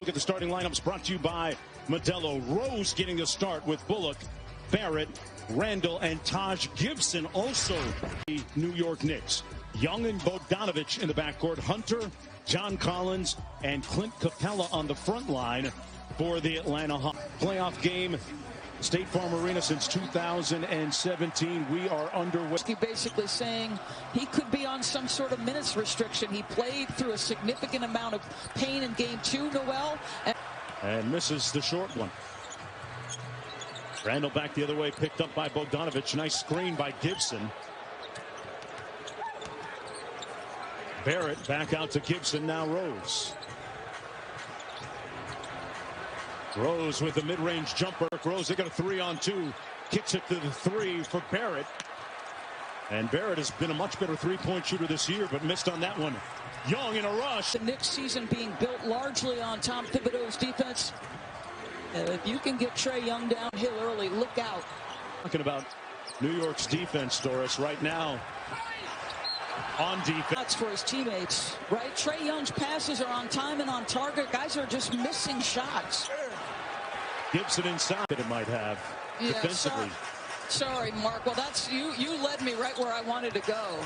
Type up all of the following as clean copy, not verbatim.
Look at the starting lineups brought to you by Modelo. Rose getting the start with Bullock, Barrett, Randall, and Taj Gibson. Also the New York Knicks. Young and Bogdanovich in the backcourt. Hunter, John Collins, and Clint Capella on the front line for the Atlanta Hawks. Playoff game, State Farm Arena since 2017. We are underway. Basically saying he could be on some sort of minutes restriction. He played through a significant amount of pain in game 2, Noel. And misses the short one. Randall back the other way, picked up by Bogdanovich. Nice screen by Gibson. Barrett back out to Gibson, now Rose. Rose with the mid-range jumper. Rose, they got a 3-on-2. Kicks it to the 3 for Barrett. And Barrett has been a much better three-point shooter this year, but missed on that one. Young in a rush. The Knicks season being built largely on Tom Thibodeau's defense. If you can get Trae Young downhill early, look out. Talking about New York's defense, Doris, right now. On defense. That's for his teammates, right? Trae Young's passes are on time and on target. Guys are just missing shots. Gibson inside that it might have defensively. Sorry, Mark. Well, that's you led me right where I wanted to go.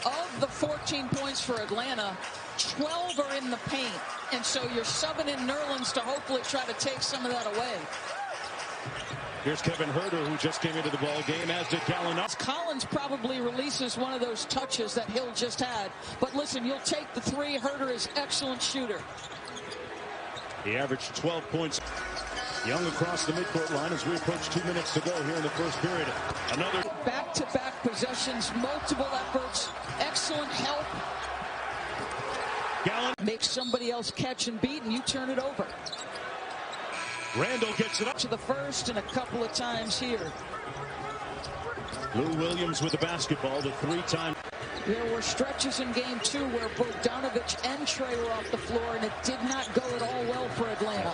Of the 14 points for Atlanta, 12 are in the paint. And so you're subbing in Nerlens to hopefully try to take some of that away. Here's Kevin Huerter, who just came into the ball game, as did Gallinari. Collins probably releases one of those touches that Hill just had. But listen, you'll take the 3. Huerter is excellent shooter. He averaged 12 points. Young across the midcourt line as we approach 2 minutes to go here in the first period. Another back-to-back possessions, multiple efforts, excellent help. Gallen makes somebody else catch and beat, and you turn it over. Randall gets it up to the first and a couple of times here. Lou Williams with the basketball, the 3-time. There were stretches in game 2 where Bogdanovich and Trae were off the floor, and it did not go at all well for Atlanta.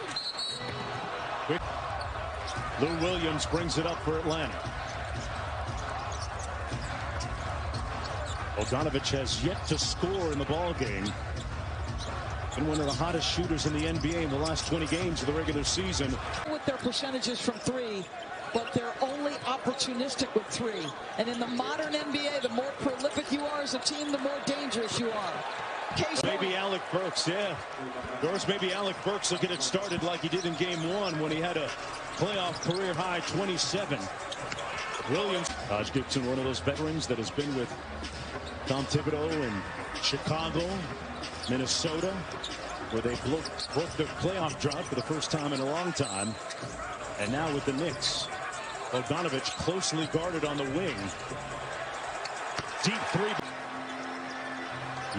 Lou Williams brings it up for Atlanta. Bogdanovich has yet to score in the ball game. Been one of the hottest shooters in the N.B.A. in the last 20 games of the regular season. With their percentages from 3, but they're only opportunistic with 3. And in the modern N.B.A., the more prolific you are as a team, the more dangerous you are. Maybe Alec Burks, yeah. Doris, maybe Alec Burks will get it started like he did in game 1 when he had a playoff career high 27. Williams. Taj Gibson, one of those veterans that has been with Tom Thibodeau in Chicago, Minnesota, where they broke their playoff drought for the first time in a long time. And now with the Knicks. Bogdanovich closely guarded on the wing. Deep 3.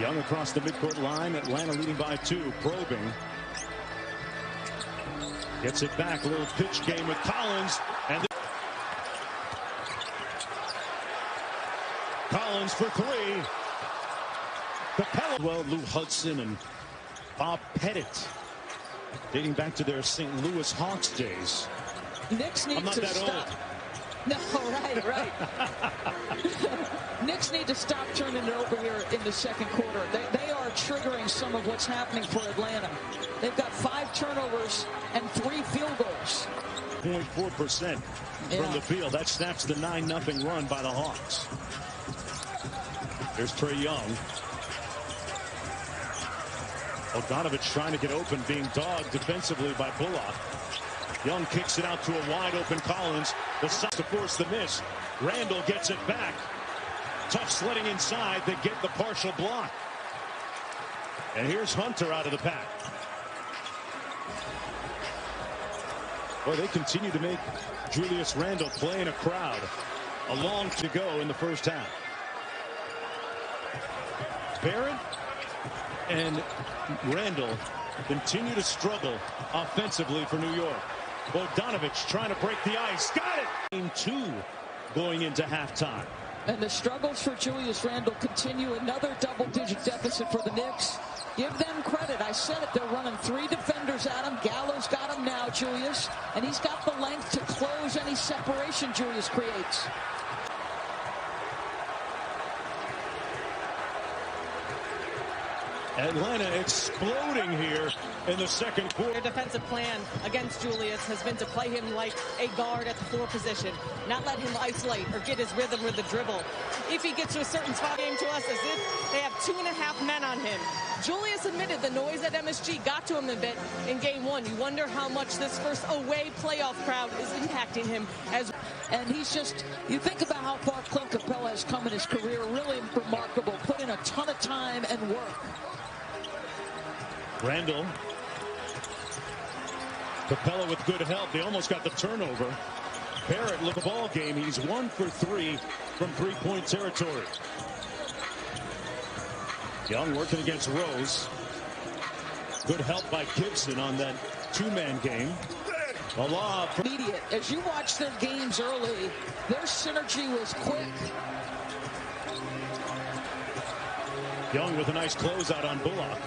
Young across the midcourt line. Atlanta leading by 2. Probing. Gets it back. A little pitch game with Collins. And Collins for 3. Capella. Well, Lou Hudson and Bob Pettit, dating back to their St. Louis Hawks days. Knicks need to stop. No, right. Knicks need to stop turning it over here in the second quarter. They are triggering some of what's happening for Atlanta. They've got 5 turnovers and 3 field goals. 0.4% from the field. That snaps the 9-0 run by the Hawks. Here's Trae Young. Bogdanovich trying to get open, being dogged defensively by Bullock. Young kicks it out to a wide-open Collins. The shot to force the miss. Randall gets it back. Tough sledding inside. They get the partial block. And here's Hunter out of the pack. Boy, they continue to make Julius Randle play in a crowd. A long to go in the first half. Barrett and Randall continue to struggle offensively for New York. Bogdanovich trying to break the ice. Got it! Game 2 going into halftime. And the struggles for Julius Randle continue. Another double-digit deficit for the Knicks. Give them credit. I said it. They're running 3 defenders at him. Gallo's got him now, Julius. And he's got the length to close any separation Julius creates. Atlanta exploding here in the second quarter. Their defensive plan against Julius has been to play him like a guard at the 4 position, not let him isolate or get his rhythm with the dribble. If he gets to a certain spot, game to us as if they have 2.5 men on him. Julius admitted the noise at MSG got to him a bit in game 1. You wonder how much this first away playoff crowd is impacting him as. And he's just, you think about how far Clint Capella has come in his career, really remarkable, put in a ton of time and work. Randall. Capella with good help. They almost got the turnover. Barrett, look at the ball game. He's 1 for 3 from three-point territory. Young working against Rose. Good help by Gibson on that two-man game. A lob. Immediate. As you watch their games early, their synergy was quick. Young with a nice closeout on Bullock.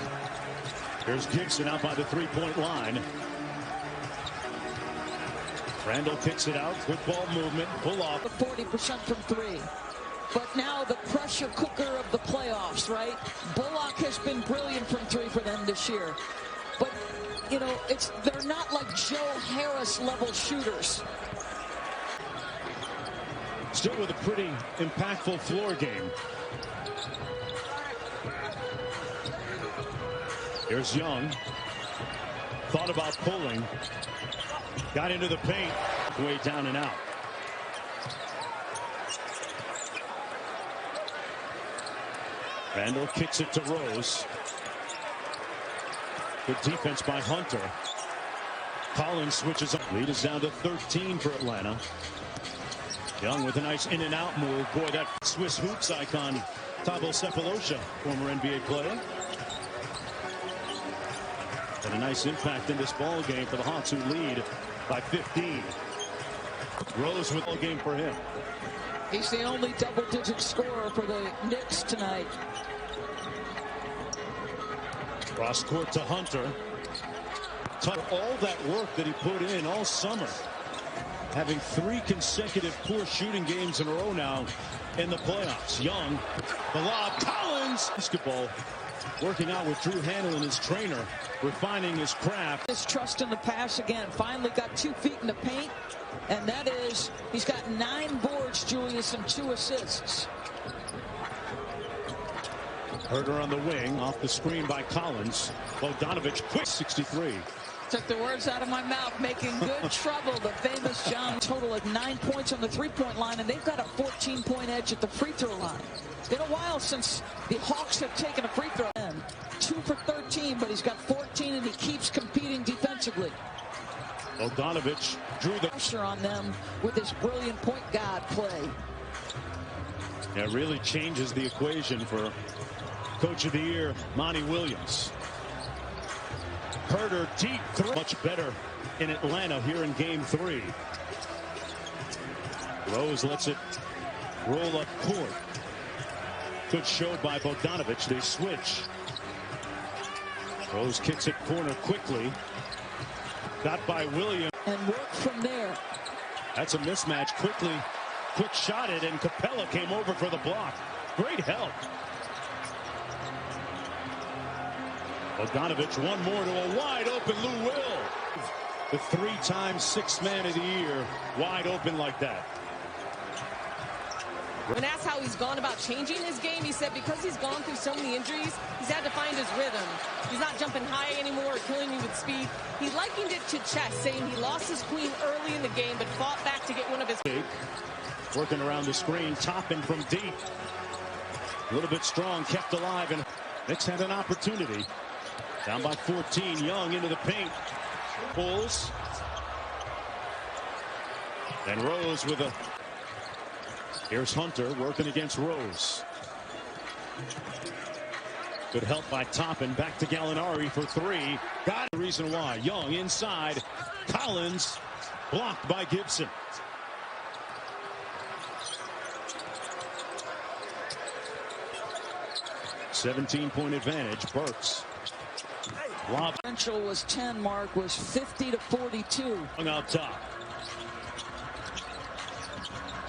Here's Gibson out by the three-point line. Randall kicks it out. Good ball movement. Bullock. 40% from 3. But now the pressure cooker of the playoffs, right? Bullock has been brilliant from 3 for them this year. But, you know, they're not like Joe Harris level shooters. Still with a pretty impactful floor game. Here's Young. Thought about pulling. Got into the paint. Way down and out. Randall kicks it to Rose. Good defense by Hunter. Collins switches up. Lead is down to 13 for Atlanta. Young with a nice in and out move. Boy, that Swiss hoops icon, Thabo Sefolosha, former NBA player. And a nice impact in this ball game for the Hawks, who lead by 15. Rose with the game for him. He's the only double-digit scorer for the Knicks tonight. Cross court to Hunter. All that work that he put in all summer. Having 3 consecutive poor shooting games in a row now in the playoffs. Young, the lob, Collins. Basketball. Working out with Drew Hanlon, his trainer, refining his craft. His trust in the pass again. Finally got 2 feet in the paint. And that is, he's got 9 boards, Julius, and 2 assists. Herter on the wing, off the screen by Collins. Bogdanovich, quick 63. Took the words out of my mouth, making good trouble. The famous John, total of 9 points on the three-point line, and they've got a 14-point edge at the free throw line. It's been a while since the Hawks have taken a free throw. 2 for 13, but he's got 14, and he keeps competing defensively. Bogdanovich drew the pressure on them with his brilliant point guard play. Yeah, it really changes the equation for Coach of the Year, Monty Williams. Herter deep, much better in Atlanta here in game 3. Rose lets it roll up court. Good show by Bogdanovich. They switch. Rose kicks it corner quickly. Got by Williams. And work from there. That's a mismatch. Quick shot it, and Capella came over for the block. Great help. Bogdanovich, one more to a wide open Lou Will. The 3-time Sixth Man of the Year, wide open like that. When asked how he's gone about changing his game, he said because he's gone through so many injuries, he's had to find his rhythm. He's not jumping high anymore or killing you with speed. He likened it to chess, saying he lost his queen early in the game but fought back to get one of his. Working around the screen, Toppin from deep. A little bit strong, kept alive, and Knicks had an opportunity. Down by 14, Young into the paint. Pulls. And Rose with a... Here's Hunter working against Rose. Good help by Toppin. Back to Gallinari for 3. Got the reason why. Young inside. Collins blocked by Gibson. $17-point advantage. Burks. Lob. Differential was 10. Mark was 50-42. Out top.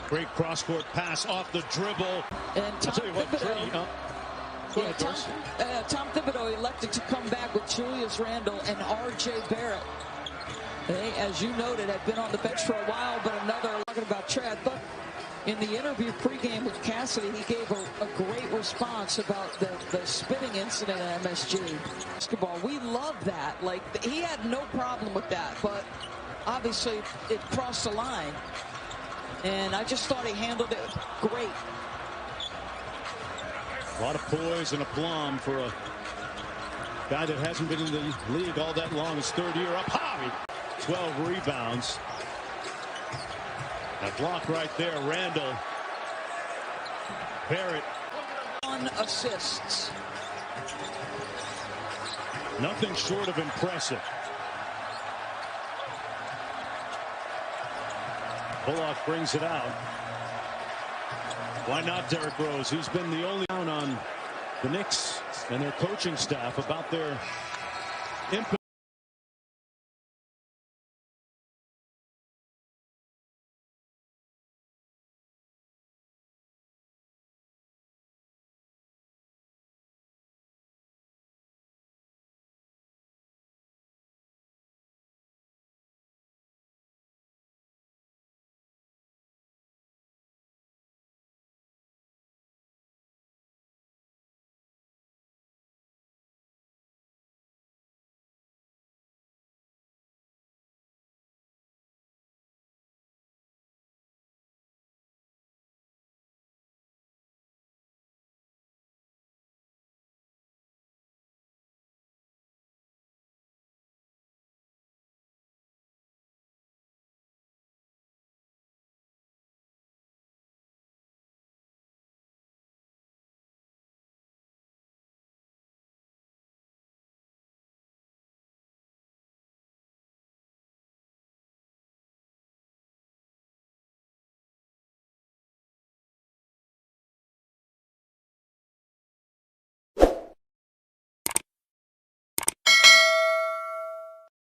Great cross-court pass off the dribble. And I'll tell you what, Yeah, Tom Thibodeau elected to come back with Julius Randle and R.J. Barrett. They, as you noted, had been on the bench for a while, but another, talking about Chad, but in the interview pregame with Cassidy, he gave a great response about the spitting incident at MSG. Basketball, we love that. Like, he had no problem with that, but obviously it crossed the line. And I just thought he handled it great. A lot of poise and aplomb for a guy that hasn't been in the league all that long. His third year up high. 12 rebounds. That block right there, Randle. Barrett. 1 assist. Nothing short of impressive. Bullock brings it out. Why not Derrick Rose? He's been the only down on the Knicks and their coaching staff about their impact.